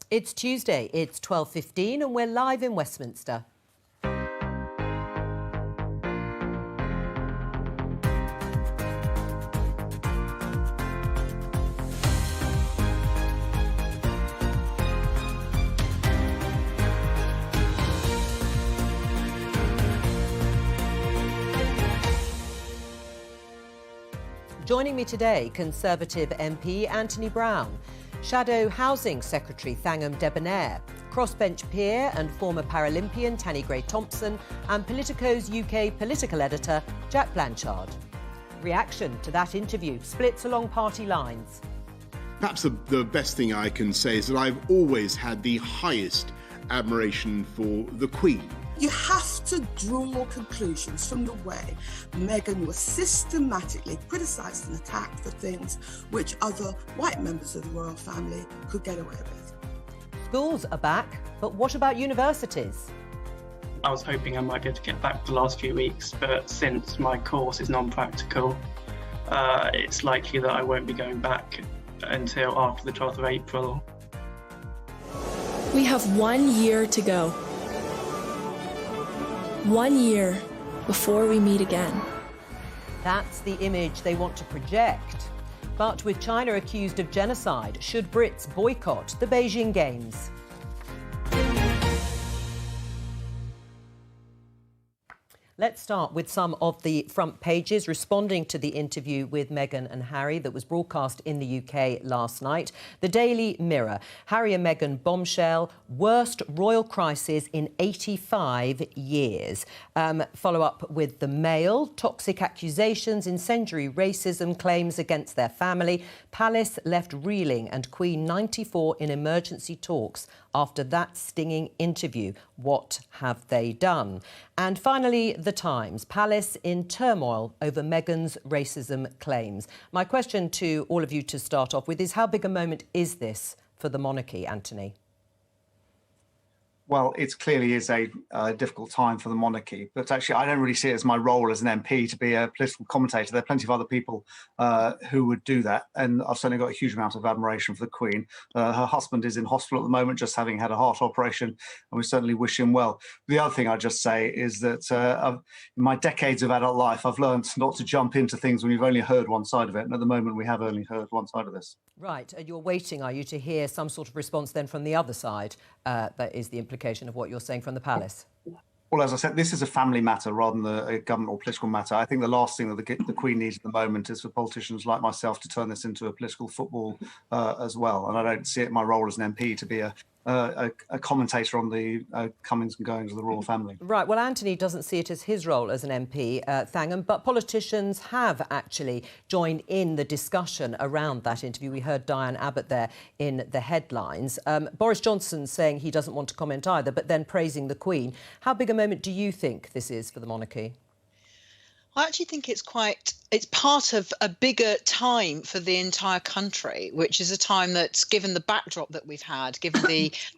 It's Tuesday, it's 12:15 and we're live in Westminster. Joining me today, Conservative MP Anthony Browne, Shadow Housing Secretary Thangam Debbonaire, crossbench peer and former Paralympian Tanni Grey-Thompson, and Politico's UK political editor Jack Blanchard. Reaction to that interview splits along party lines. Perhaps the best thing I can say is that I've always had the highest admiration for the Queen. You have to draw conclusions from the way Meghan was systematically criticised and attacked for things which other white members of the royal family could get away with. Schools are back, but what about universities? I was hoping I might be able to get back the last few weeks, but since my course is non-practical, it's likely that I won't be going back until after the 12th of April. We have 1 year to go. 1 year before we meet again. That's the image they want to project. But with China accused of genocide, should Brits boycott the Beijing Games? Let's start with some of the front pages responding to the interview with Meghan and Harry that was broadcast in the UK last night. The Daily Mirror, Harry and Meghan bombshell, worst royal crisis in 85 years. Follow up with the Mail, toxic accusations, incendiary racism claims against their family. Palace left reeling and Queen 94 in emergency talks after that stinging interview. What have they done? And finally, The Times, Palace in turmoil over Meghan's racism claims. My question to all of you to start off with is, how big a moment is this for the monarchy, Anthony? Well, it clearly is a difficult time for the monarchy, but actually I don't really see it as my role as an MP to be a political commentator. There are plenty of other people who would do that, and I've certainly got a huge amount of admiration for the Queen. Her husband is in hospital at the moment, just having had a heart operation, and we certainly wish him well. The other thing I'd just say is that in my decades of adult life, I've learned not to jump into things when you've only heard one side of it, and at the moment we have only heard one side of this. Right, you're waiting, are you, to hear some sort of response then from the other side? That is the implication of what you're saying from the Palace. Well, as I said, this is a family matter rather than a government or political matter. I think the last thing that the Queen needs at the moment is for politicians like myself to turn this into a political football as well. And I don't see it my role as an MP to be a commentator on the comings and goings of the royal family. Right, well, Anthony doesn't see it as his role as an MP, Thangam, but politicians have actually joined in the discussion around that interview. We heard Diane Abbott there in the headlines. Boris Johnson saying he doesn't want to comment either, but then praising the Queen. How big a moment do you think this is for the monarchy? I actually think it's part of a bigger time for the entire country, which is a time that's, given the backdrop that we've had, given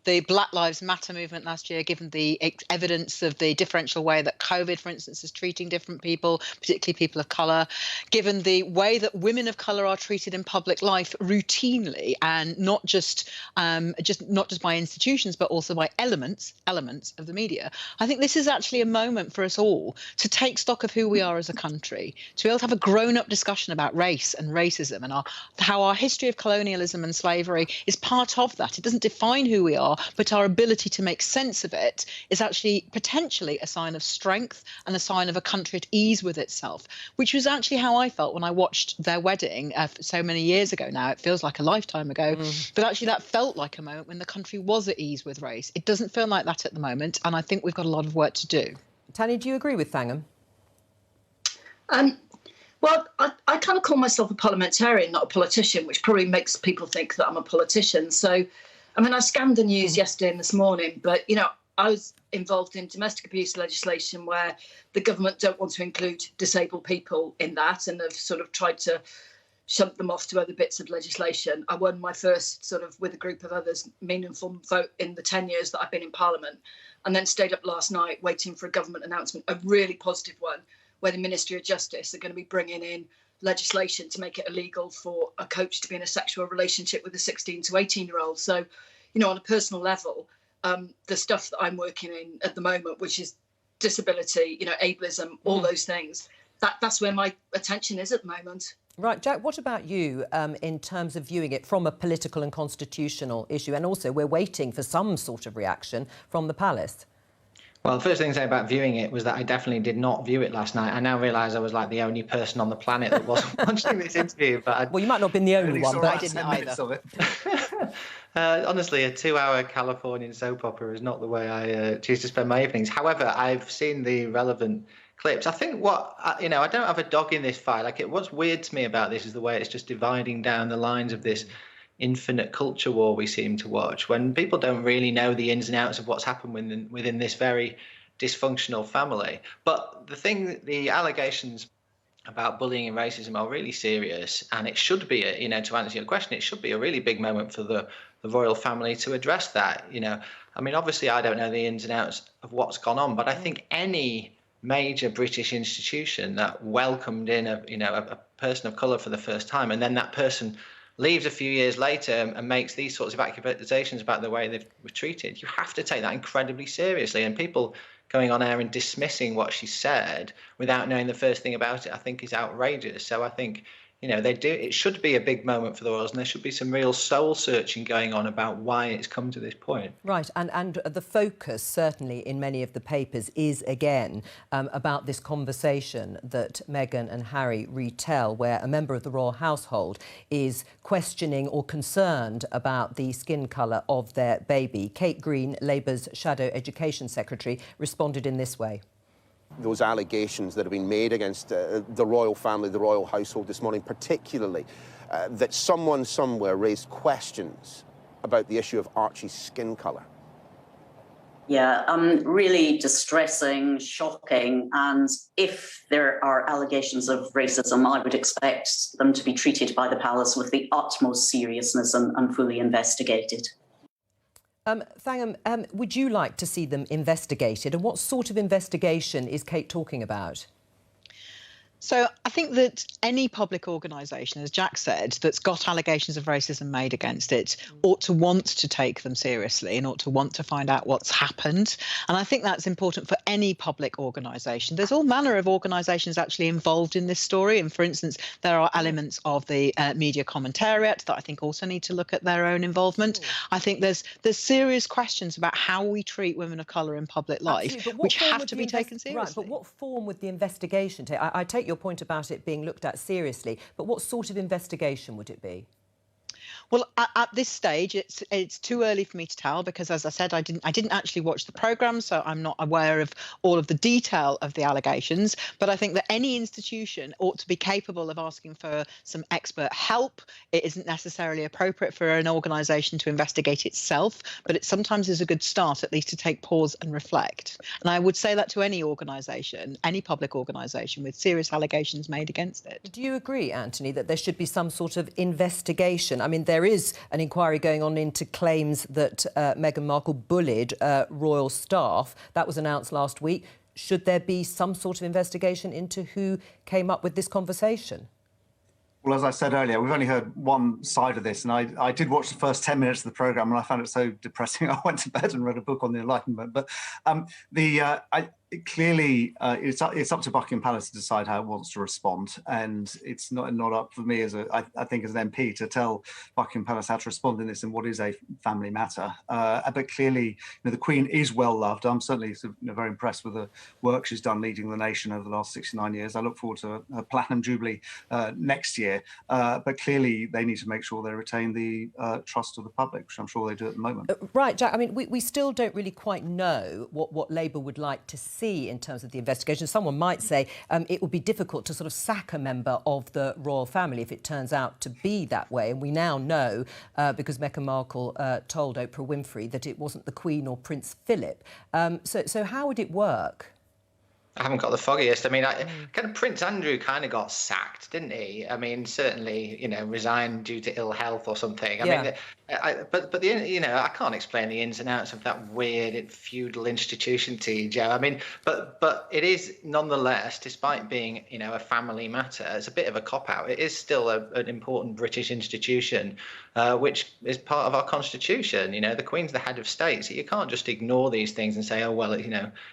the Black Lives Matter movement last year, given the evidence of the differential way that COVID, for instance, is treating different people, particularly people of colour, given the way that women of colour are treated in public life routinely, and not just by institutions, but also by elements of the media. I think this is actually a moment for us all to take stock of who we are as a country, to be able to have a grown-up discussion about race and racism and how our history of colonialism and slavery is part of that. It doesn't define who we are, but our ability to make sense of it is actually potentially a sign of strength and a sign of a country at ease with itself, which was actually how I felt when I watched their wedding so many years ago now. It feels like a lifetime ago, but actually that felt like a moment when the country was at ease with race. It doesn't feel like that at the moment, and I think we've got a lot of work to do. Tanni, do you agree with Thangam? Well, I kind of call myself a parliamentarian, not a politician, which probably makes people think that I'm a politician. So, I mean, I scanned the news yesterday and this morning, but, you know, I was involved in domestic abuse legislation where the government don't want to include disabled people in that and have sort of tried to shunt them off to other bits of legislation. I won my first, sort of with a group of others, meaningful vote in the 10 years that I've been in Parliament, and then stayed up last night waiting for a government announcement, a really positive one, where the Ministry of Justice are going to be bringing in legislation to make it illegal for a coach to be in a sexual relationship with a 16 to 18-year-old. So, on a personal level, the stuff that I'm working in at the moment, which is disability, ableism, all those things, that's where my attention is at the moment. Right, Jack, what about you in terms of viewing it from a political and constitutional issue? And also, we're waiting for some sort of reaction from the palace. Well, the first thing to say about viewing it was that I definitely did not view it last night. I now realise I was like the only person on the planet that wasn't watching this interview. But well, you might not have been the only one, but I didn't either. Honestly, a 2-hour Californian soap opera is not the way I choose to spend my evenings. However, I've seen the relevant clips. I think I don't have a dog in this fight. What's weird to me about this is the way it's just dividing down the lines of this infinite culture war we seem to watch, when people don't really know the ins and outs of what's happened within this very dysfunctional family. But the allegations about bullying and racism are really serious, and it should be, to answer your question, it should be a really big moment for the royal family to address that. Obviously I don't know the ins and outs of what's gone on, but I think any major British institution that welcomed in a person of colour for the first time, and then that person leaves a few years later and makes these sorts of accusations about the way they were treated, you have to take that incredibly seriously. And people going on air and dismissing what she said without knowing the first thing about it, I think is outrageous. So I think, it should be a big moment for the royals, and there should be some real soul searching going on about why it's come to this point. Right, and the focus, certainly in many of the papers, is again about this conversation that Meghan and Harry retell, where a member of the royal household is questioning or concerned about the skin colour of their baby. Kate Green, Labour's Shadow Education Secretary, responded in this way. Those allegations that have been made against the royal family, the royal household this morning, particularly that someone somewhere raised questions about the issue of Archie's skin colour. Yeah, really distressing, shocking, and if there are allegations of racism, I would expect them to be treated by the palace with the utmost seriousness and fully investigated. Thangam, would you like to see them investigated? And what sort of investigation is Kate talking about? So I think that any public organisation, as Jack said, that's got allegations of racism made against it ought to want to take them seriously and ought to want to find out what's happened. And I think that's important for any public organisation. There's all manner of organisations actually involved in this story. And for instance, there are elements of the media commentariat that I think also need to look at their own involvement. I think there's serious questions about how we treat women of colour in public life, which have to be taken seriously. Right, but what form would the investigation take? I take your point about it being looked at seriously, but what sort of investigation would it be? Well, at this stage, it's too early for me to tell because, as I said, I didn't actually watch the programme, so I'm not aware of all of the detail of the allegations. But I think that any institution ought to be capable of asking for some expert help. It isn't necessarily appropriate for an organisation to investigate itself, but it sometimes is a good start, at least to take pause and reflect. And I would say that to any organisation, any public organisation with serious allegations made against it. Do you agree, Anthony, that there should be some sort of investigation? I mean, there is an inquiry going on into claims that Meghan Markle bullied royal staff. That was announced last week. Should there be some sort of investigation into who came up with this conversation? Well, as I said earlier, we've only heard one side of this, and I did watch the first 10 minutes of the programme, and I found it so depressing. I went to bed and read a book on the Enlightenment. But clearly, it's up to Buckingham Palace to decide how it wants to respond, and it's not up for me I think as an MP to tell Buckingham Palace how to respond in this in what is a family matter. But clearly, the Queen is well loved. I'm certainly very impressed with the work she's done leading the nation over the last 69 years. I look forward to her Platinum Jubilee next year. But clearly, they need to make sure they retain the trust of the public, which I'm sure they do at the moment. Right, Jack. I mean, we still don't really quite know what Labour would like to see in terms of the investigation. Someone might say it would be difficult to sort of sack a member of the royal family if it turns out to be that way. And we now know, because Meghan Markle told Oprah Winfrey that it wasn't the Queen or Prince Philip. So how would it work? I haven't got the foggiest. I mean, kind of Prince Andrew kind of got sacked, didn't he? I mean, certainly, resigned due to ill health or something. I mean, but I can't explain the ins and outs of that weird feudal institution to you, Joe. I mean, but it is nonetheless, despite being, a family matter, it's a bit of a cop-out. It is still an important British institution, which is part of our constitution. The Queen's the head of state, so you can't just ignore these things and say, oh well,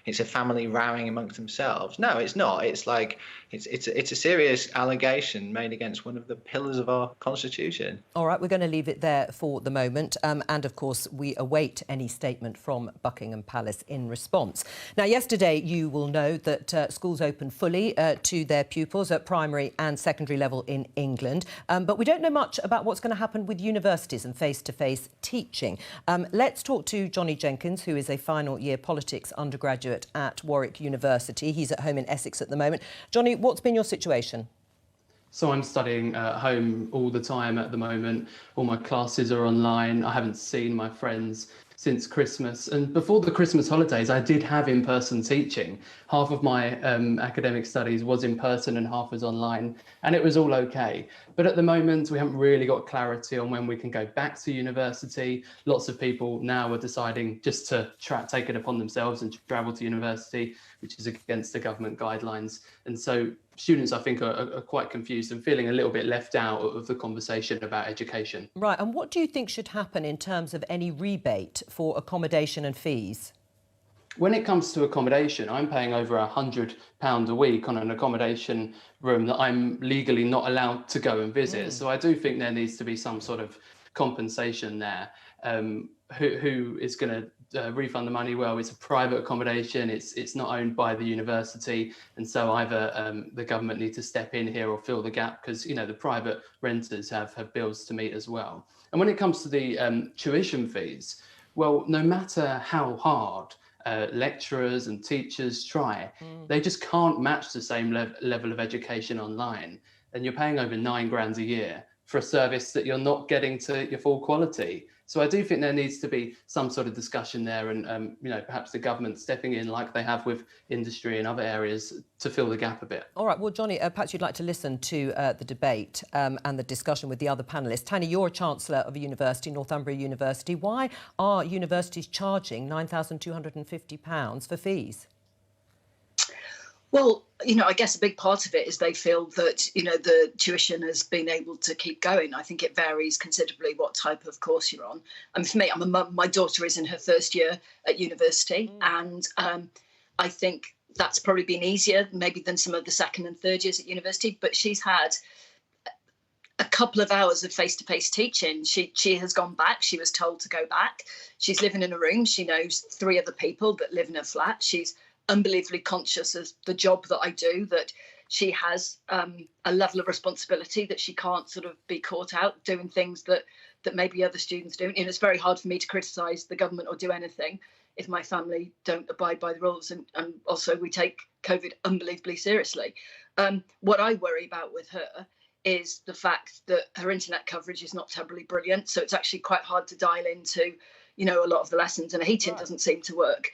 it's a family rowing amongst themselves. No, it's not. It's like it's a serious allegation made against one of the pillars of our constitution. All right, we're going to leave it there for the moment, and of course we await any statement from Buckingham Palace in response. Now, yesterday you will know that schools opened fully to their pupils at primary and secondary level in England, but we don't know much about what's going to happen with universities and face-to-face teaching. Let's talk to Johnny Jenkins, who is a final year politics undergraduate at Warwick University. He's at home in Essex at the moment. Johnny, what's been your situation? So I'm studying at home all the time at the moment. All my classes are online. I haven't seen my friends since Christmas. And before the Christmas holidays, I did have in-person teaching. Half of my academic studies was in person and half was online, and it was all okay. But at the moment, we haven't really got clarity on when we can go back to university. Lots of people now are deciding just to take it upon themselves and travel to university, which is against the government guidelines. And so students, I think, are quite confused and feeling a little bit left out of the conversation about education. Right. And what do you think should happen in terms of any rebate for accommodation and fees? When it comes to accommodation, I'm paying over £100 a week on an accommodation room that I'm legally not allowed to go and visit. So I do think there needs to be some sort of compensation there. Who is going to refund the money? Well, it's a private accommodation. It's not owned by the university, and so either the government need to step in here or fill the gap, because the private renters have bills to meet as well. And when it comes to the tuition fees, well, no matter how hard lecturers and teachers try, they just can't match the same level of education online. And you're paying over £9 a year for a service that you're not getting to your full quality. So I do think there needs to be some sort of discussion there, and perhaps the government stepping in like they have with industry and other areas to fill the gap a bit. All right, well, Johnny, perhaps you'd like to listen to the debate and the discussion with the other panellists. Tanni, you're a Chancellor of a university, Northumbria University. Why are universities charging £9,250 for fees? Well, I guess a big part of it is they feel that, the tuition has been able to keep going. I think it varies considerably what type of course you're on. And for me, I'm a mum. My daughter is in her first year at university, and I think that's probably been easier maybe than some of the second and third years at university. But she's had a couple of hours of face-to-face teaching. She has gone back. She was told to go back. She's living in a room. She knows 3 other people that live in a flat. She's unbelievably conscious of the job that I do, that she has a level of responsibility that she can't sort of be caught out doing things that maybe other students do. It's very hard for me to criticise the government or do anything if my family don't abide by the rules. And also we take COVID unbelievably seriously. What I worry about with her is the fact that her internet coverage is not terribly brilliant. So it's actually quite hard to dial into, a lot of the lessons, and her heating doesn't seem to work.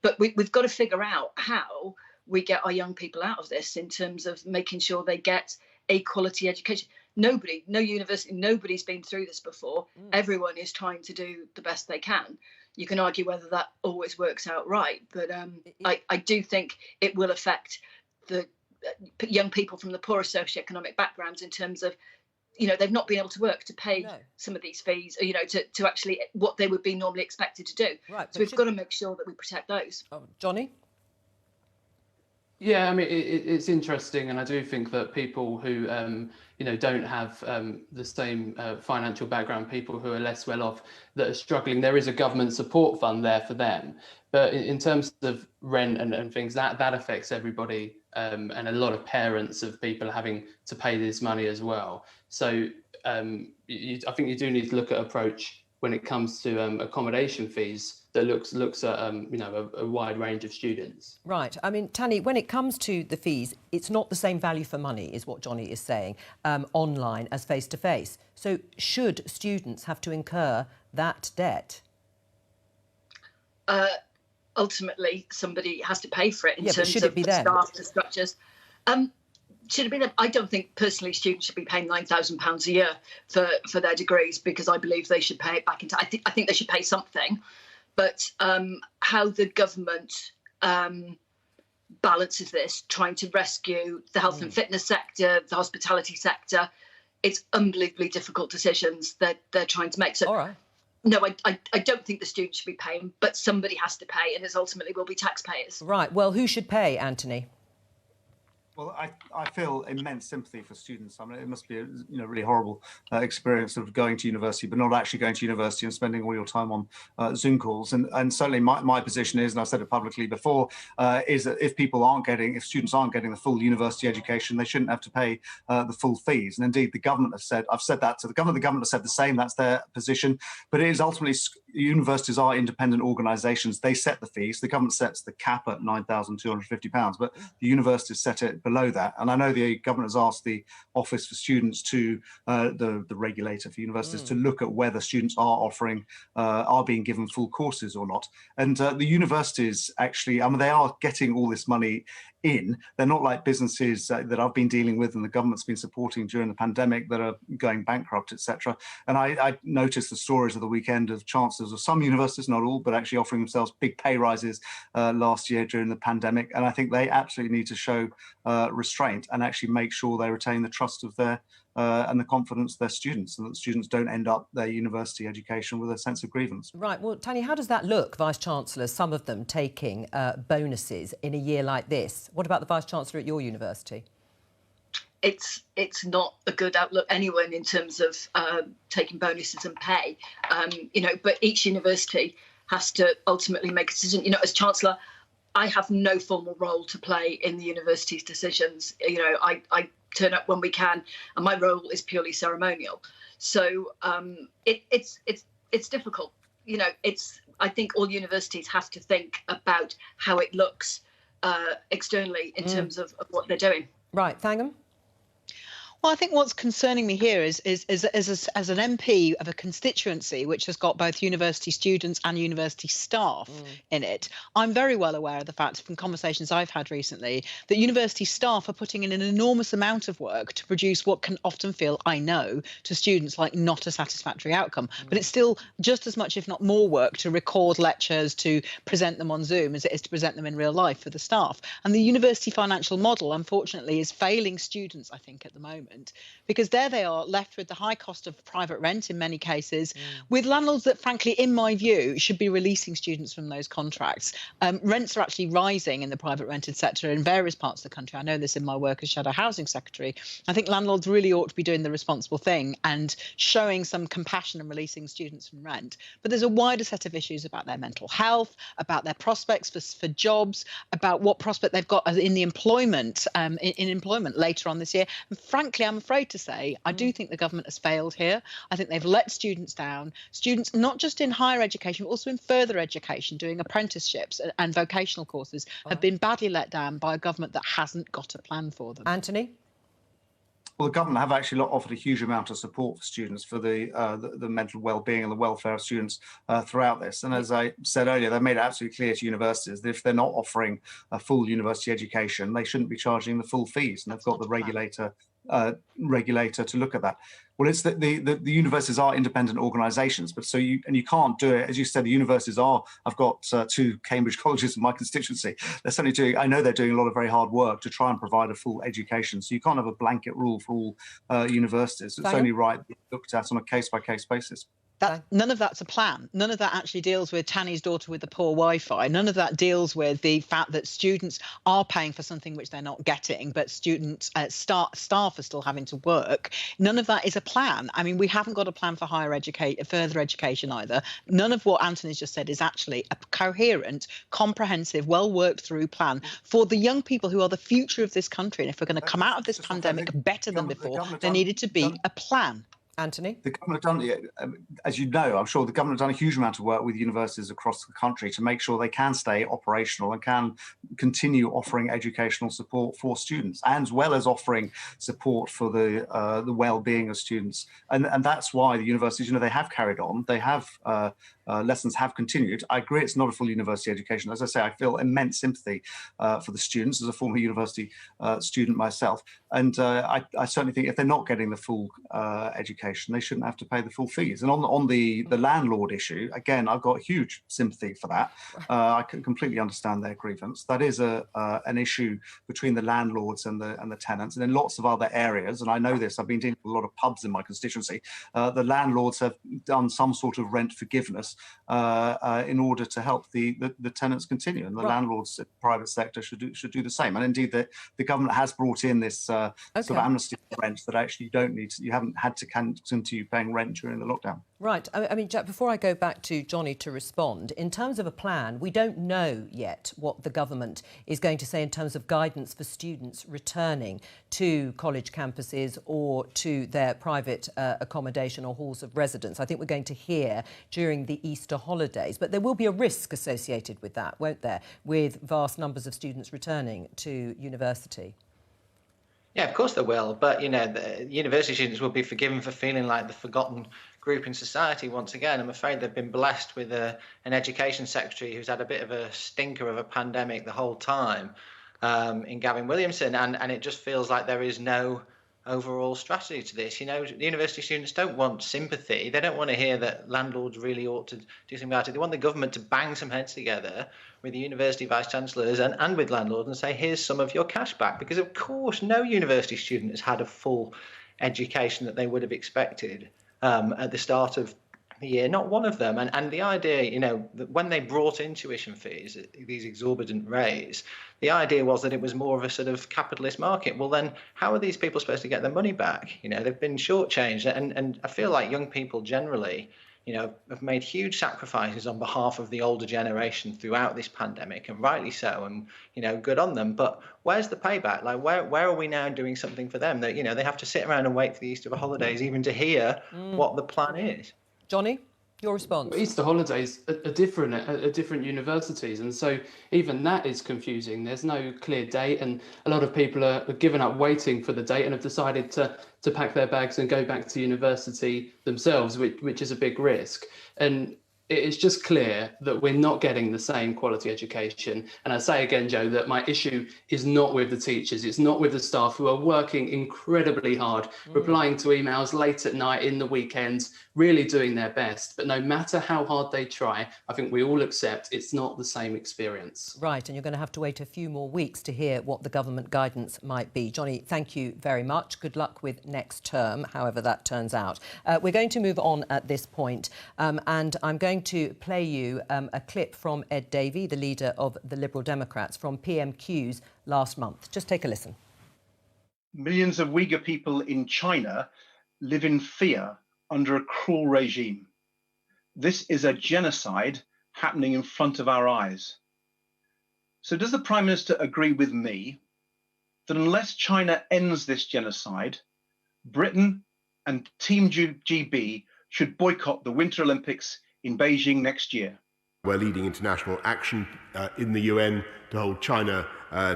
But we've got to figure out how we get our young people out of this in terms of making sure they get a quality education. No university, nobody's been through this before. Everyone is trying to do the best they can. You can argue whether that always works out right, but I do think it will affect the young people from the poorer socioeconomic backgrounds in terms of, they've not been able to work to pay some of these fees, to actually what they would be normally expected to do. Right, so we've got to make sure that we protect those. Johnny? Yeah, I mean, it's interesting, and I do think that people who, don't have the same financial background, people who are less well off, that are struggling, there is a government support fund there for them. But in terms of rent and things, that affects everybody, and a lot of parents of people having to pay this money as well. So I think you do need to look at approach when it comes to accommodation fees that looks at a wide range of students. Right. I mean, Tanni, when it comes to the fees, it's not the same value for money, is what Johnny is saying, online as face-to-face. So should students have to incur that debt? ultimately somebody has to pay for it in Yeah, but terms should it of be the them? staff, the structures. Should it be them? I don't think personally students should be paying £9,000 a year for their degrees, because I believe they should pay it back into. I think they should pay something, but how the government balances this, trying to rescue the health and fitness sector, the hospitality sector, it's unbelievably difficult decisions that they're trying to make. So, all right. No, I don't think the students should be paying, but somebody has to pay, and it ultimately will be taxpayers. Right. Well, who should pay, Anthony? Well, I feel immense sympathy for students. I mean, it must be a really horrible experience of going to university, but not actually going to university and spending all your time on Zoom calls. And certainly my position is, and I've said it publicly before, is that if students aren't getting the full university education, they shouldn't have to pay the full fees. And indeed, the government have said, I've said that to the government. The government has said the same. That's their position. But it is ultimately, universities are independent organisations. They set the fees. The government sets the cap at £9,250, but the universities set it below that. And I know the government has asked the Office for Students to, the regulator for universities, to look at whether students are being given full courses or not. And the universities actually, I mean, they are getting all this money in. They're not like businesses that I've been dealing with and the government's been supporting during the pandemic that are going bankrupt, etc. And I noticed the stories of the weekend of chancellors of some universities, not all, but actually offering themselves big pay rises last year during the pandemic. And I think they absolutely need to show restraint and actually make sure they retain the trust of their and the confidence of their students, and that students don't end up their university education with a sense of grievance. Right. Well, Tanni, how does that look, Vice-Chancellors, some of them taking bonuses in a year like this? What about the Vice-Chancellor at your university? It's not a good outlook anyway in terms of taking bonuses and pay, but each university has to ultimately make a decision. As Chancellor, I have no formal role to play in the university's decisions. I turn up when we can, and my role is purely ceremonial. So it's difficult. I think all universities have to think about how it looks externally in terms of what they're doing. Right, Thangam? Well, I think what's concerning me here is as an MP of a constituency which has got both university students and university staff in it, I'm very well aware of the fact from conversations I've had recently that university staff are putting in an enormous amount of work to produce what can often feel, I know, to students like not a satisfactory outcome. But it's still just as much, if not more, work to record lectures, to present them on Zoom as it is to present them in real life for the staff. And the university financial model, unfortunately, is failing students, I think, at the moment. Because there they are left with the high cost of private rent in many cases, with landlords that, frankly, in my view, should be releasing students from those contracts. Rents are actually rising in the private rented sector in various parts of the country. I know this in my work as Shadow Housing Secretary. I think landlords really ought to be doing the responsible thing and showing some compassion and releasing students from rent. But there's a wider set of issues about their mental health, about their prospects for jobs, about what prospect they've got in the employment, in employment later on this year. And frankly, I'm afraid to say, I do think the government has failed here. I think they've let students down. Students, not just in higher education, but also in further education, doing apprenticeships and vocational courses, have been badly let down by a government that hasn't got a plan for them. Anthony? Well, the government have actually offered a huge amount of support for students for the mental well-being and the welfare of students throughout this. And as I said earlier, they've made it absolutely clear to universities that if they're not offering a full university education, they shouldn't be charging the full fees. And they've got the regulator to look at that. Well, it's that the universities are independent organisations, but you can't do it, as you said. The universities are. I've got 2 Cambridge colleges in my constituency. They're certainly doing. I know they're doing a lot of very hard work to try and provide a full education. So you can't have a blanket rule for all universities. It's only right looked at on a case-by-case basis. None of that's a plan. None of that actually deals with Tanni's daughter with the poor Wi-Fi. None of that deals with the fact that students are paying for something which they're not getting, but students, staff are still having to work. None of that is a plan. I mean, we haven't got a plan for further education either. None of what Anthony's just said is actually a coherent, comprehensive, well-worked through plan for the young people who are the future of this country. And if we're going to come out of this pandemic better than before, there needed to be a plan. Anthony? The government done, as you know, I'm sure the government done a huge amount of work with universities across the country to make sure they can stay operational and can continue offering educational support for students, as well as offering support for the well-being of students. And that's why the universities, they have carried on. They have lessons have continued. I agree it's not a full university education. As I say, I feel immense sympathy for the students as a former university student myself. And I certainly think if they're not getting the full education, they shouldn't have to pay the full fees. And on the landlord issue, again, I've got huge sympathy for that. I can completely understand their grievance. That is an issue between the landlords and the tenants, and in lots of other areas. And I know this. I've been dealing with a lot of pubs in my constituency. The landlords have done some sort of rent forgiveness in order to help the tenants continue, and the landlords in the private sector should do the same. And indeed, the government has brought in this sort of amnesty for rent that actually you haven't had to continue paying rent during the lockdown. Right. I mean, Jack, before I go back to Johnny to respond, in terms of a plan, we don't know yet what the government is going to say in terms of guidance for students returning to college campuses or to their private accommodation or halls of residence. I think we're going to hear during the Easter holidays, but there will be a risk associated with that, won't there, with vast numbers of students returning to university? Yeah, of course there will. But, the university students will be forgiven for feeling like the forgotten group in society once again. I'm afraid they've been blessed with an education secretary who's had a bit of a stinker of a pandemic the whole time in Gavin Williamson. And it just feels like there is no overall strategy to this. The university students don't want sympathy. They don't want to hear that landlords really ought to do something about it. They want the government to bang some heads together with the university vice-chancellors and with landlords and say, here's some of your cash back. Because, of course, no university student has had a full education that they would have expected at the start of the year, not one of them. And the idea, that when they brought in tuition fees, these exorbitant rates, the idea was that it was more of a sort of capitalist market. Well, then how are these people supposed to get their money back? They've been shortchanged. And I feel like young people generally, have made huge sacrifices on behalf of the older generation throughout this pandemic, and rightly so, and, good on them. But where's the payback? Like, where are we now doing something for them that, they have to sit around and wait for the Easter holidays even to hear what the plan is? Johnny, your response? Easter holidays are different at different universities, and so even that is confusing. There's no clear date, and a lot of people are given up waiting for the date and have decided to pack their bags and go back to university themselves, which is a big risk. And it is just clear that we're not getting the same quality education. And I say again, Joe, that my issue is not with the teachers. It's not with the staff who are working incredibly hard, replying to emails late at night, in the weekends, really doing their best. But no matter how hard they try, I think we all accept it's not the same experience. Right, and you're going to have to wait a few more weeks to hear what the government guidance might be. Johnny, thank you very much. Good luck with next term, however that turns out. We're going to move on at this point, and I'm going to play you a clip from Ed Davey, the leader of the Liberal Democrats, from PMQs last month. Just take a listen. Millions of Uyghur people in China live in fear under a cruel regime. This is a genocide happening in front of our eyes. So does the Prime Minister agree with me that unless China ends this genocide, Britain and Team GB should boycott the Winter Olympics in Beijing next year? We're leading international action in the UN to hold China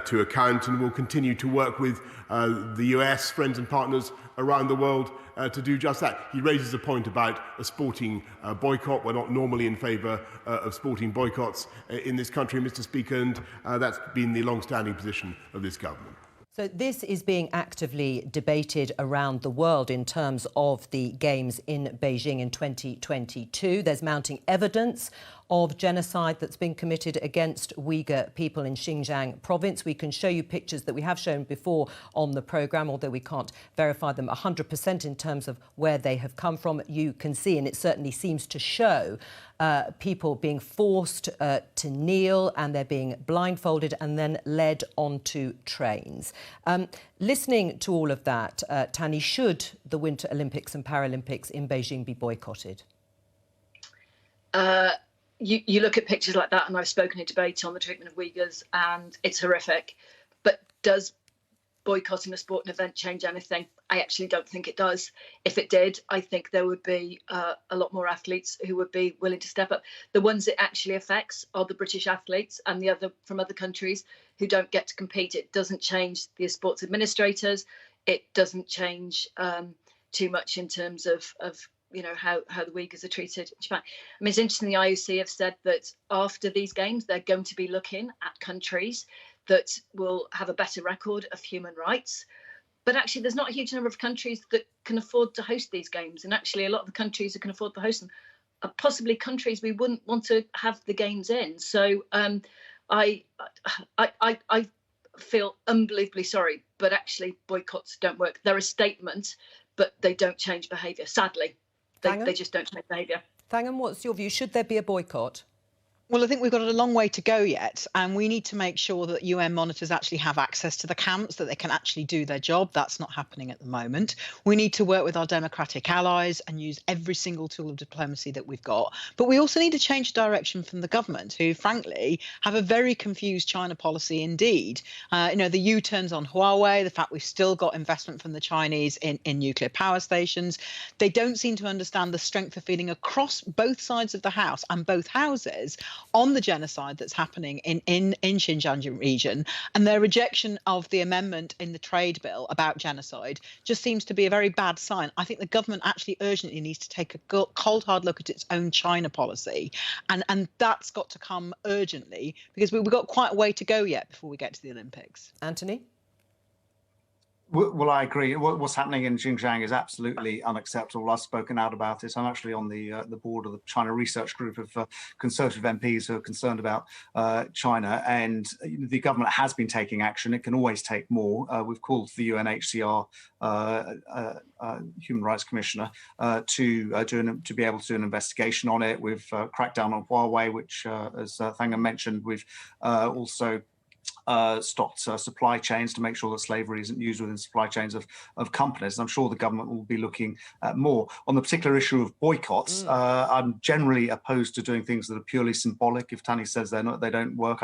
to account, and we'll continue to work with the US, friends and partners around the world to do just that. He raises a point about a sporting boycott. We're not normally in favour of sporting boycotts in this country, Mr. Speaker, and that's been the long-standing position of this government. So this is being actively debated around the world in terms of the Games in Beijing in 2022. There's mounting evidence of genocide that's been committed against Uyghur people in Xinjiang province. We can show you pictures that we have shown before on the programme, although we can't verify them 100% in terms of where they have come from. You can see, and it certainly seems to show, people being forced to kneel, and they're being blindfolded and then led onto trains. Listening to all of that, Tanni, should the Winter Olympics and Paralympics in Beijing be boycotted? You look at pictures like that, and I've spoken in debate on the treatment of Uyghurs, and it's horrific. But does boycotting a sporting event change anything? I actually don't think it does. If it did, I think there would be a lot more athletes who would be willing to step up. The ones it actually affects are the British athletes and the other from other countries who don't get to compete. It doesn't change the sports administrators. It doesn't change too much in terms of how the Uyghurs are treated in Japan. I mean, it's interesting, the IOC have said that after these games, they're going to be looking at countries that will have a better record of human rights. But actually, there's not a huge number of countries that can afford to host these games. And actually, a lot of the countries that can afford to host them are possibly countries we wouldn't want to have the games in. So I feel unbelievably sorry, but actually boycotts don't work. They're a statement, but they don't change behaviour. Sadly, they just don't change behaviour. Thangam, what's your view? Should there be a boycott? Well, I think we've got a long way to go yet, and we need to make sure that UN monitors actually have access to the camps, that they can actually do their job. That's not happening at the moment. We need to work with our democratic allies and use every single tool of diplomacy that we've got. But we also need to change direction from the government, who, frankly, have a very confused China policy indeed. The U-turns on Huawei, the fact we've still got investment from the Chinese in nuclear power stations. They don't seem to understand the strength of feeling across both sides of the House and both houses on the genocide that's happening in Xinjiang region, and their rejection of the amendment in the trade bill about genocide just seems to be a very bad sign. I think the government actually urgently needs to take a cold, hard look at its own China policy, and that's got to come urgently, because we've got quite a way to go yet before we get to the Olympics. Anthony? Well, I agree. What's happening in Xinjiang is absolutely unacceptable. I've spoken out about it. I'm actually on the board of the China Research Group of Conservative MPs who are concerned about China, and the government has been taking action. It can always take more. We've called the UNHCR Human Rights Commissioner to be able to do an investigation on it. We've cracked down on Huawei, which, as Thangam mentioned, we've also stopped supply chains to make sure that slavery isn't used within supply chains of companies. And I'm sure the government will be looking at more. On the particular issue of boycotts, I'm generally opposed to doing things that are purely symbolic. If Tanni says they don't work,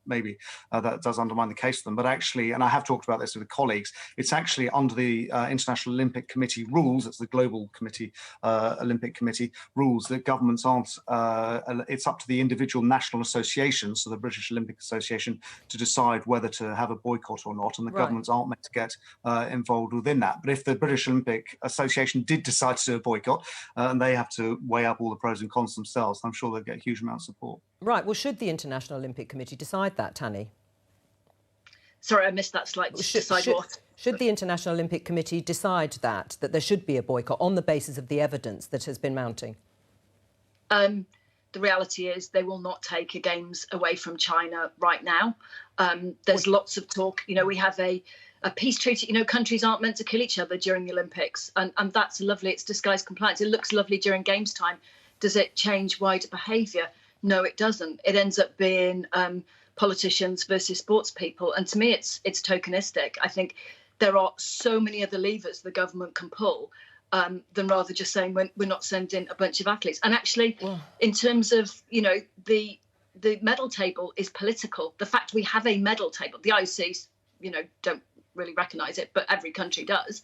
maybe that does undermine the case for them. But actually, and I have talked about this with colleagues, it's actually under the International Olympic Committee rules, it's the Global Committee, Olympic Committee rules, that governments aren't, it's up to the individual national associations, so the British Olympic Association, to decide whether to have a boycott or not, and the governments aren't meant to get involved within that. But if the British Olympic Association did decide to do a boycott, and they have to weigh up all the pros and cons themselves, I'm sure they'll get a huge amount of support. Right, well, should the International Olympic Committee decide that, Tanni? Sorry, I missed that slide. What? Should the International Olympic Committee decide that there should be a boycott on the basis of the evidence that has been mounting? The reality is they will not take the games away from China right now. There's lots of talk. We have a peace treaty. Countries aren't meant to kill each other during the Olympics. And that's lovely. It's disguised compliance. It looks lovely during games time. Does it change wider behaviour? No, it doesn't. It ends up being politicians versus sports people. And to me, it's tokenistic. I think there are so many other levers the government can pull than rather just saying we're not sending a bunch of athletes. And actually, in terms of, the medal table is political. The fact we have a medal table, the IOC, don't really recognise it, but every country does.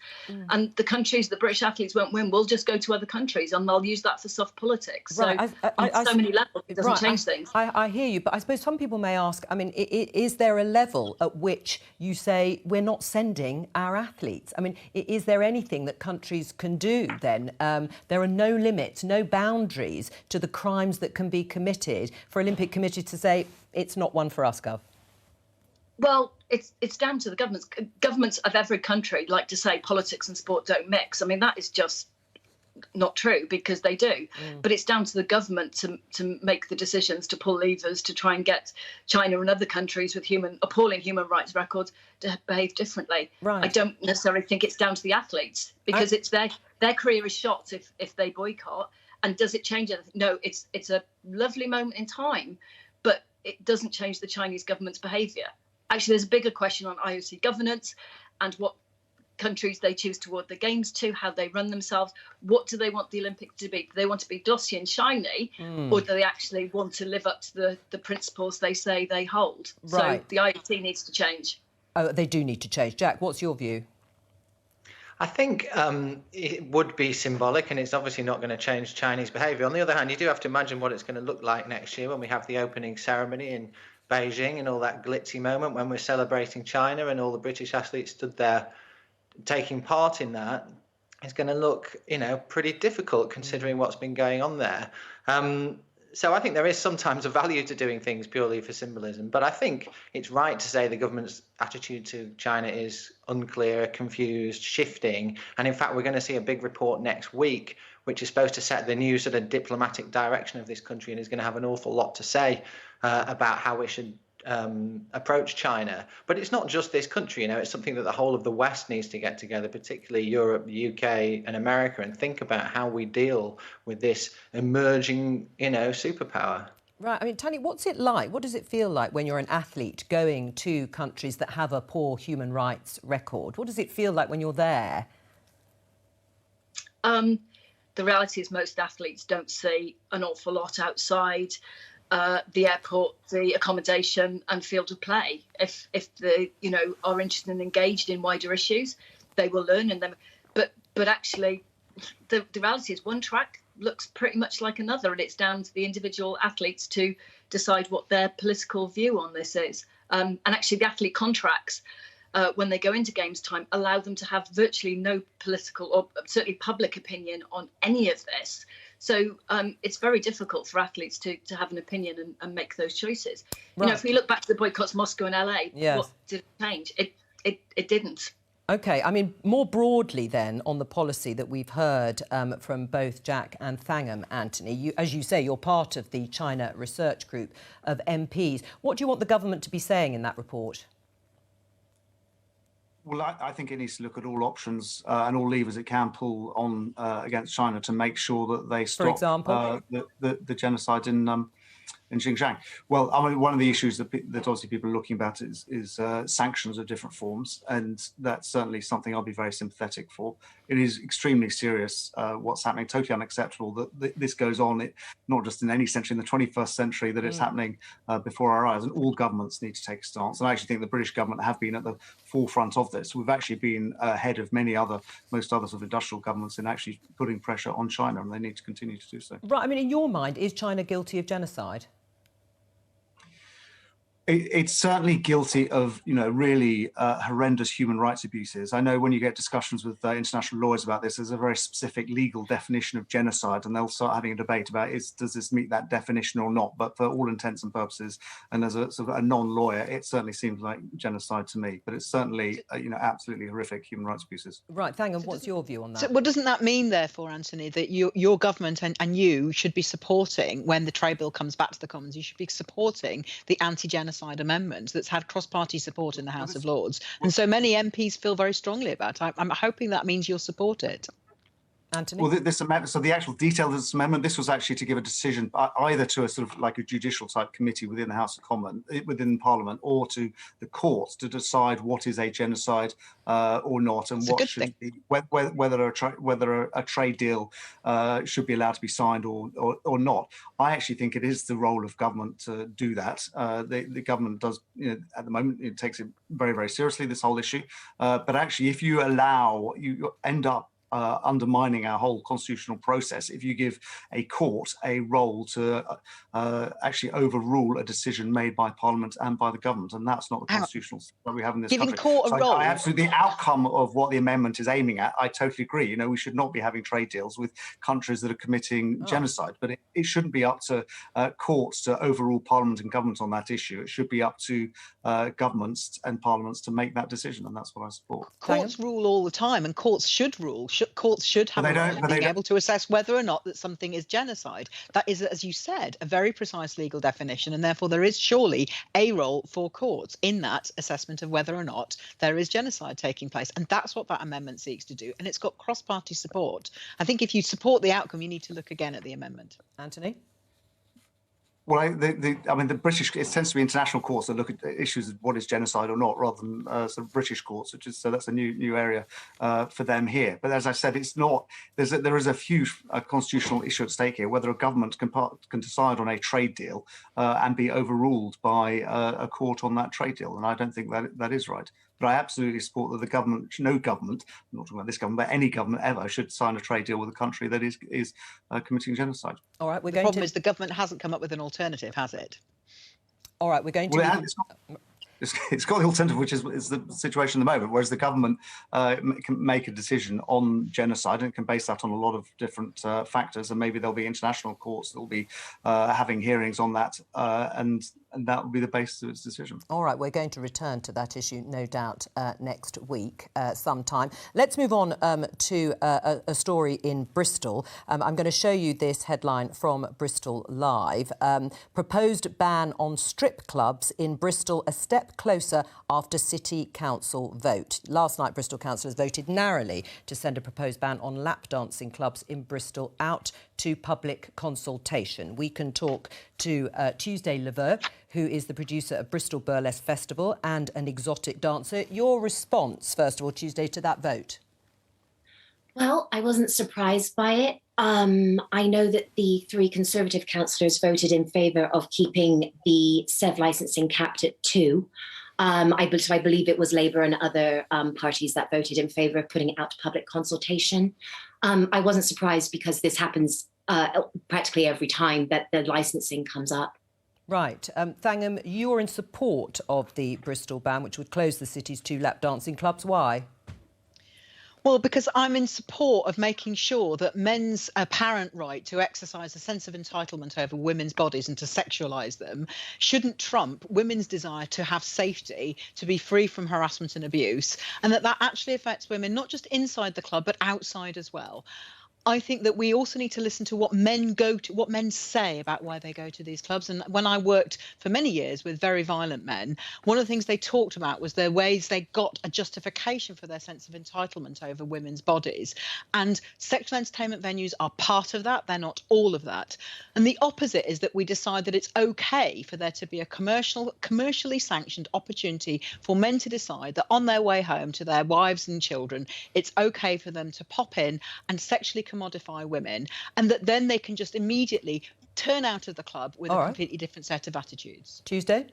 And the countries the British athletes won't win will just go to other countries, and they'll use that for soft politics. So on so many levels, it doesn't change things. I hear you, but I suppose some people may ask, is there a level at which you say we're not sending our athletes? Is there anything that countries can do then? There are no limits, no boundaries to the crimes that can be committed for Olympic Committee to say it's not one for us, Gov? Well, it's down to the governments. Governments of every country like to say politics and sport don't mix. That is just not true, because they do. But it's down to the government to make the decisions, to pull levers, to try and get China and other countries with appalling human rights records to behave differently. Right. I don't necessarily think it's down to the athletes, because it's their career is shot if they boycott. And does it change anything? No, it's a lovely moment in time, but it doesn't change the Chinese government's behaviour. Actually, there's a bigger question on IOC governance and what countries they choose to award the games to, how they run themselves. What do they want the Olympics to be? Do they want to be glossy and shiny, or do they actually want to live up to the principles they say they hold? Right. So the IOC needs to change. Oh, they do need to change. Jack, what's your view? I think it would be symbolic, and it's obviously not going to change Chinese behaviour. On the other hand, you do have to imagine what it's going to look like next year when we have the opening ceremony in Beijing and all that glitzy moment when we're celebrating China and all the British athletes stood there taking part in that. It's going to look, pretty difficult considering what's been going on there. So I think there is sometimes a value to doing things purely for symbolism. But I think it's right to say the government's attitude to China is unclear, confused, shifting. And in fact, we're going to see a big report next week, which is supposed to set the new sort of diplomatic direction of this country and is going to have an awful lot to say about how we should approach China. But it's not just this country, it's something that the whole of the West needs to get together, particularly Europe, the UK and America, and think about how we deal with this emerging, superpower. Right. I mean, Tanni, what's it like? What does it feel like when you're an athlete going to countries that have a poor human rights record? What does it feel like when you're there? The reality is most athletes don't see an awful lot outside the airport, the accommodation and field of play. If they are interested and engaged in wider issues, they will learn in them. But actually, the reality is one track looks pretty much like another, and it's down to the individual athletes to decide what their political view on this is. And actually, the athlete contracts, when they go into games time, allow them to have virtually no political or certainly public opinion on any of this. So it's very difficult for athletes to have an opinion and make those choices. Right. If we look back to the boycotts Moscow and LA, yes. What did it change? It didn't. OK, I mean, more broadly then on the policy that we've heard from both Jack and Thangam, Anthony, as you say, you're part of the China research group of MPs. What do you want the government to be saying in that report? Well, I think it needs to look at all options and all levers it can pull on against China to make sure that they stop, for example, the genocide in Xinjiang. Well, I mean, one of the issues that obviously people are looking about is sanctions of different forms, and that's certainly something I'll be very sympathetic for. It is extremely serious what's happening, totally unacceptable that this goes on, not just in any century, in the 21st century, that it's happening before our eyes, and all governments need to take a stance. And I actually think the British government have been at the forefront of this. We've actually been ahead of most other sort of industrial governments in actually putting pressure on China, and they need to continue to do so. Right, I mean, in your mind, is China guilty of genocide? It's certainly guilty of, really horrendous human rights abuses. I know when you get discussions with international lawyers about this, there's a very specific legal definition of genocide, and they'll start having a debate about does this meet that definition or not. But for all intents and purposes, and as a sort of a non-lawyer, it certainly seems like genocide to me. But it's certainly, absolutely horrific human rights abuses. Right, Thangam, what's your view on that? So, well, doesn't that mean, therefore, Anthony, that your government and you should be supporting, when the trade bill comes back to the Commons, you should be supporting the anti-genocide amendment that's had cross-party support in the House of Lords, and so many MPs feel very strongly about it? I'm hoping that means you'll support it. Anthony? Well, this amendment, so the actual detail of this amendment, this was actually to give a decision either to a sort of like a judicial type committee within the House of Commons, within Parliament, or to the courts to decide what is a genocide or not, and what should be, whether a trade deal should be allowed to be signed or not. I actually think it is the role of government to do that. The government does, at the moment, it takes it very, very seriously, this whole issue. But actually, if you allow, you end up undermining our whole constitutional process if you give a court a role to actually overrule a decision made by Parliament and by the government, and that's not the constitutional that we have in this country. Giving court a role. I absolutely, the outcome of what the amendment is aiming at, I totally agree. We should not be having trade deals with countries that are committing genocide, but it shouldn't be up to courts to overrule Parliament and government on that issue. It should be up to governments and parliaments to make that decision, and that's what I support. Courts rule all the time, and courts should rule. Courts should have a role in being able to assess whether or not that something is genocide. That is, as you said, a very precise legal definition, and therefore there is surely a role for courts in that assessment of whether or not there is genocide taking place. And that's what that amendment seeks to do. And it's got cross-party support. I think if you support the outcome, you need to look again at the amendment. Anthony? Well, I mean, the British, it tends to be international courts that look at issues of what is genocide or not, rather than sort of British courts, which is, so that's a new area for them here. But as I said, it's not, there is a huge constitutional issue at stake here, whether a government can decide on a trade deal and be overruled by a court on that trade deal. And I don't think that is right. But I absolutely support that the government, no government, I'm not talking about this government, but any government ever should sign a trade deal with a country that is committing genocide. All right, the problem is the government hasn't come up with an alternative, has it? All right, we're going to... It's got the alternative, which is the situation at the moment, whereas the government can make a decision on genocide and can base that on a lot of different factors, and maybe there'll be international courts that will be having hearings on that, and that will be the basis of its decision. All right, we're going to return to that issue, no doubt, next week sometime. Let's move on to a story in Bristol. I'm going to show you this headline from Bristol Live. Proposed ban on strip clubs in Bristol, a step closer after City Council vote. Last night, Bristol councillors voted narrowly to send a proposed ban on lap dancing clubs in Bristol out to public consultation. We can talk to Tuesday Leveux, who is the producer of Bristol Burlesque Festival and an exotic dancer. Your response, first of all, Tuesday, to that vote? Well, I wasn't surprised by it. I know that the 3 Conservative councillors voted in favour of keeping the SEV licensing capped at 2. I believe it was Labour and other parties that voted in favour of putting it out to public consultation. I wasn't surprised because this happens practically every time that the licensing comes up. Right. Thangam, you're in support of the Bristol ban, which would close the city's 2 lap dancing clubs. Why? Well, because I'm in support of making sure that men's apparent right to exercise a sense of entitlement over women's bodies and to sexualise them shouldn't trump women's desire to have safety, to be free from harassment and abuse, and that actually affects women not just inside the club but outside as well. I think that we also need to listen to what men say about why they go to these clubs. And when I worked for many years with very violent men, one of the things they talked about was the ways they got a justification for their sense of entitlement over women's bodies. And sexual entertainment venues are part of that. They're not all of that. And the opposite is that we decide that it's okay for there to be a commercially sanctioned opportunity for men to decide that on their way home to their wives and children, it's okay for them to pop in and sexually commodify women, and that then they can just immediately turn out of the club with a completely different set of attitudes. Tuesday?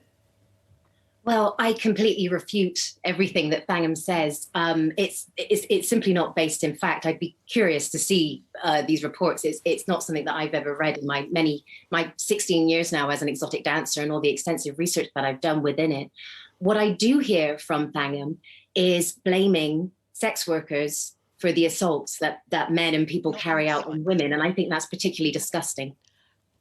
Well, I completely refute everything that Thangam says. It's simply not based in fact. I'd be curious to see these reports. It's not something that I've ever read in my 16 years now as an exotic dancer and all the extensive research that I've done within it. What I do hear from Thangam is blaming sex workers for the assaults that men and people carry out on women. And I think that's particularly disgusting.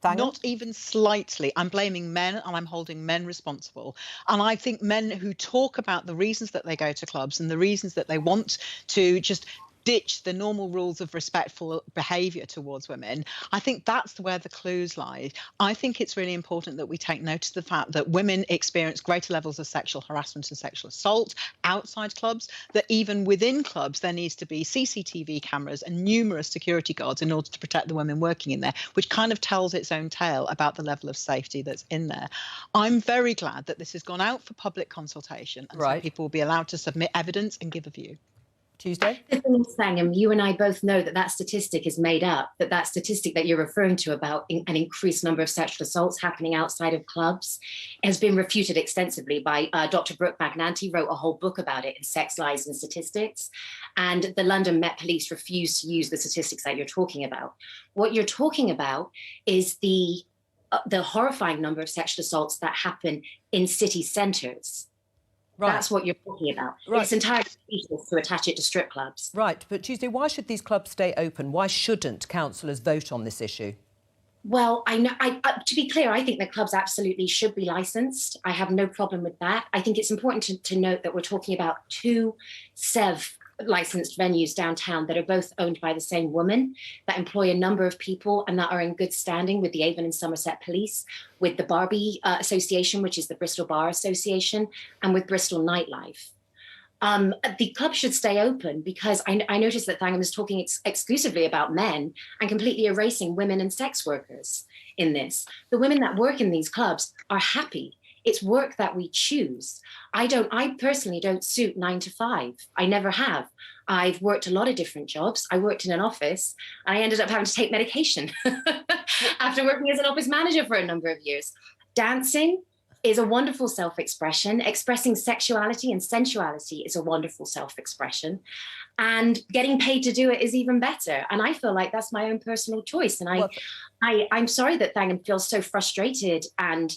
Not even slightly. I'm blaming men and I'm holding men responsible. And I think men who talk about the reasons that they go to clubs and the reasons that they want to just ditch the normal rules of respectful behaviour towards women, I think that's where the clues lie. I think it's really important that we take notice of the fact that women experience greater levels of sexual harassment and sexual assault outside clubs, that even within clubs there needs to be CCTV cameras and numerous security guards in order to protect the women working in there, which kind of tells its own tale about the level of safety that's in there. I'm very glad that this has gone out for public consultation and so people will be allowed to submit evidence and give a view. Tuesday? The thing is, Thangam, you and I both know that statistic is made up, that statistic that you're referring to about an increased number of sexual assaults happening outside of clubs has been refuted extensively by Dr. Brooke Bagnanti, wrote a whole book about it in Sex, Lies and Statistics. And the London Met Police refused to use the statistics that you're talking about. What you're talking about is the horrifying number of sexual assaults that happen in city centres. Right. That's what you're talking about. Right. It's entirely useless to attach it to strip clubs. Right, but Tuesday, why should these clubs stay open? Why shouldn't councillors vote on this issue? Well, I know. To be clear, I think the clubs absolutely should be licensed. I have no problem with that. I think it's important to note that we're talking about 2 SEV licensed venues downtown that are both owned by the same woman, that employ a number of people and that are in good standing with the Avon and Somerset Police, with the Barbie Association, which is the Bristol Bar Association, and with Bristol Nightlife. The club should stay open, because I noticed that Thangam is talking exclusively about men and completely erasing women and sex workers in this. The women that work in these clubs are happy. It's work that we choose. I personally don't suit 9 to 5. I never have. I've worked a lot of different jobs. I worked in an office. I ended up having to take medication after working as an office manager for a number of years. Dancing is a wonderful self-expression. Expressing sexuality and sensuality is a wonderful self-expression. And getting paid to do it is even better. And I feel like that's my own personal choice. And I'm sorry that Thangam feels so frustrated and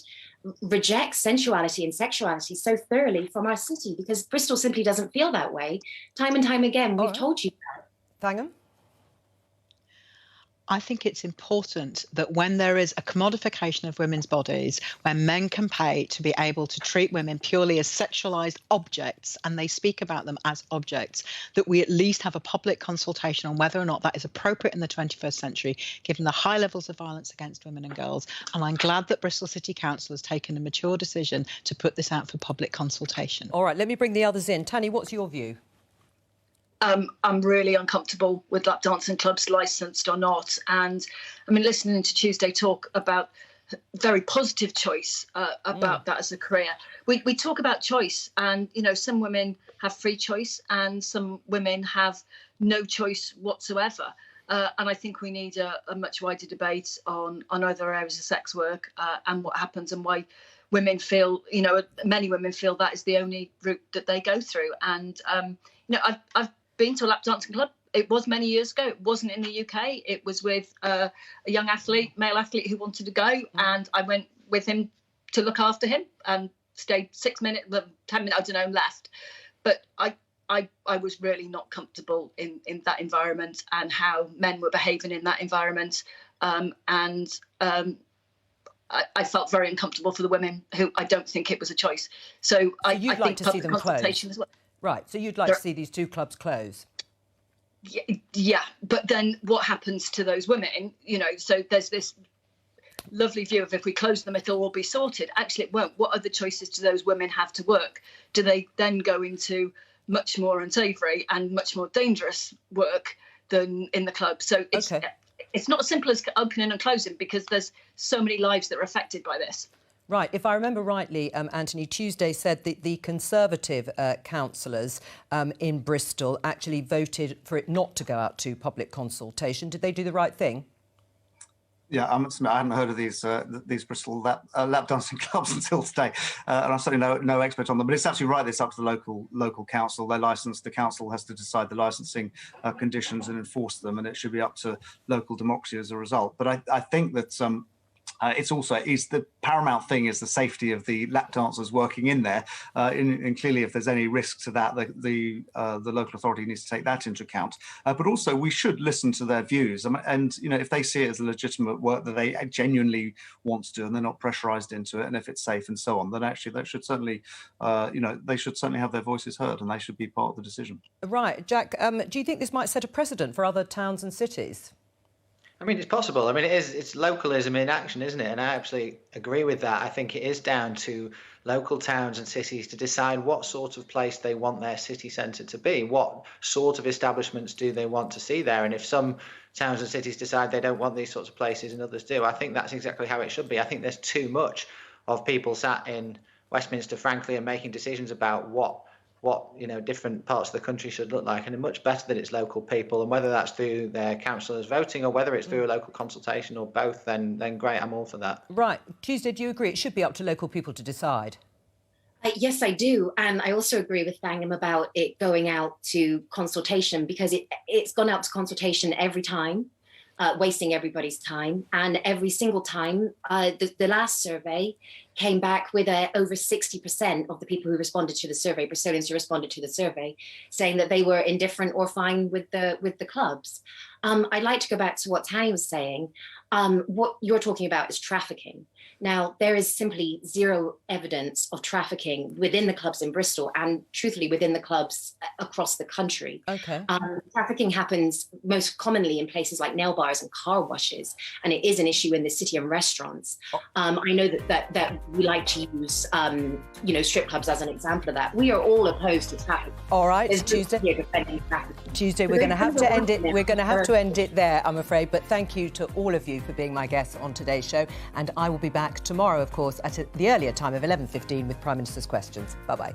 rejects sensuality and sexuality so thoroughly from our city, because Bristol simply doesn't feel that way. Time and time again, we've told you that. Thangam? I think it's important that when there is a commodification of women's bodies, when men can pay to be able to treat women purely as sexualized objects, and they speak about them as objects, that we at least have a public consultation on whether or not that is appropriate in the 21st century, given the high levels of violence against women and girls. And I'm glad that Bristol City Council has taken a mature decision to put this out for public consultation. All right, let me bring the others in. Tanni, what's your view? I'm really uncomfortable with lap dancing clubs, licensed or not. And I mean, listening to Tuesday talk about very positive choice about that as a career. We talk about choice, and, you know, some women have free choice and some women have no choice whatsoever. And I think we need a much wider debate on other areas of sex work and what happens, and why women feel, you know, many women feel that is the only route that they go through. And, you know, I've been to a lap dancing club. It was many years ago. It wasn't in the UK. It was with a young athlete, male athlete, who wanted to go, and I went with him to look after him and stayed 6 minutes, 10 minutes, I don't know, left. But I was really not comfortable in that environment and how men were behaving in that environment, and I felt very uncomfortable for the women, who I don't think it was a choice. So I you'd think like to see them closed as well. Right, so you'd like to see these two clubs close? Yeah, but then what happens to those women? You know, so there's this lovely view of, if we close them, it'll all be sorted. Actually, it won't. What other choices do those women have to work? Do they then go into much more unsavoury and much more dangerous work than in the club? So it's not as simple as opening and closing, because there's so many lives that are affected by this. Right. If I remember rightly, Anthony, Tuesday said that the Conservative councillors in Bristol actually voted for it not to go out to public consultation. Did they do the right thing? Yeah, I hadn't heard of these Bristol lap dancing clubs until today, and I'm certainly no expert on them. But it's absolutely right. It's up to the local council. They're licensed. The council has to decide the licensing conditions and enforce them, and it should be up to local democracy as a result. But I think that it's the paramount thing is the safety of the lap dancers working in there, and clearly if there's any risk to that, the local authority needs to take that into account. But also we should listen to their views, and you know, if they see it as a legitimate work that they genuinely want to do and they're not pressurised into it, and if it's safe and so on, then actually that should certainly, they should certainly have their voices heard, and they should be part of the decision. Right, Jack. Do you think this might set a precedent for other towns and cities? I mean, it's possible. I mean, it's localism in action, isn't it? And I absolutely agree with that. I think it is down to local towns and cities to decide what sort of place they want their city centre to be. What sort of establishments do they want to see there? And if some towns and cities decide they don't want these sorts of places and others do, I think that's exactly how it should be. I think there's too much of people sat in Westminster, frankly, and making decisions about what different parts of the country should look like, and it's much better that it's local people, and whether that's through their councillors voting or whether it's through a local consultation or both, then great, I'm all for that. Right. Tuesday, do you agree it should be up to local people to decide? Yes, I do. And I also agree with Thangam about it going out to consultation, because it's gone out to consultation every time, wasting everybody's time. And every single time, the last survey came back with over 60% of the people who responded to the survey, Bristolians who responded to the survey, saying that they were indifferent or fine with the clubs. I'd like to go back to what Tanni was saying. What you're talking about is trafficking. Now, there is simply zero evidence of trafficking within the clubs in Bristol and, truthfully, within the clubs across the country. Okay. Trafficking happens most commonly in places like nail bars and car washes, and it is an issue in the city and restaurants. I know that we like to use, strip clubs as an example of that. We are all opposed to trafficking. All right, Tuesday, we're going to have to end it. We're going to have to end it there, I'm afraid. But thank you to all of you for being my guests on today's show, and I will be back tomorrow, of course, at the earlier time of 11:15 with Prime Minister's Questions. Bye-bye.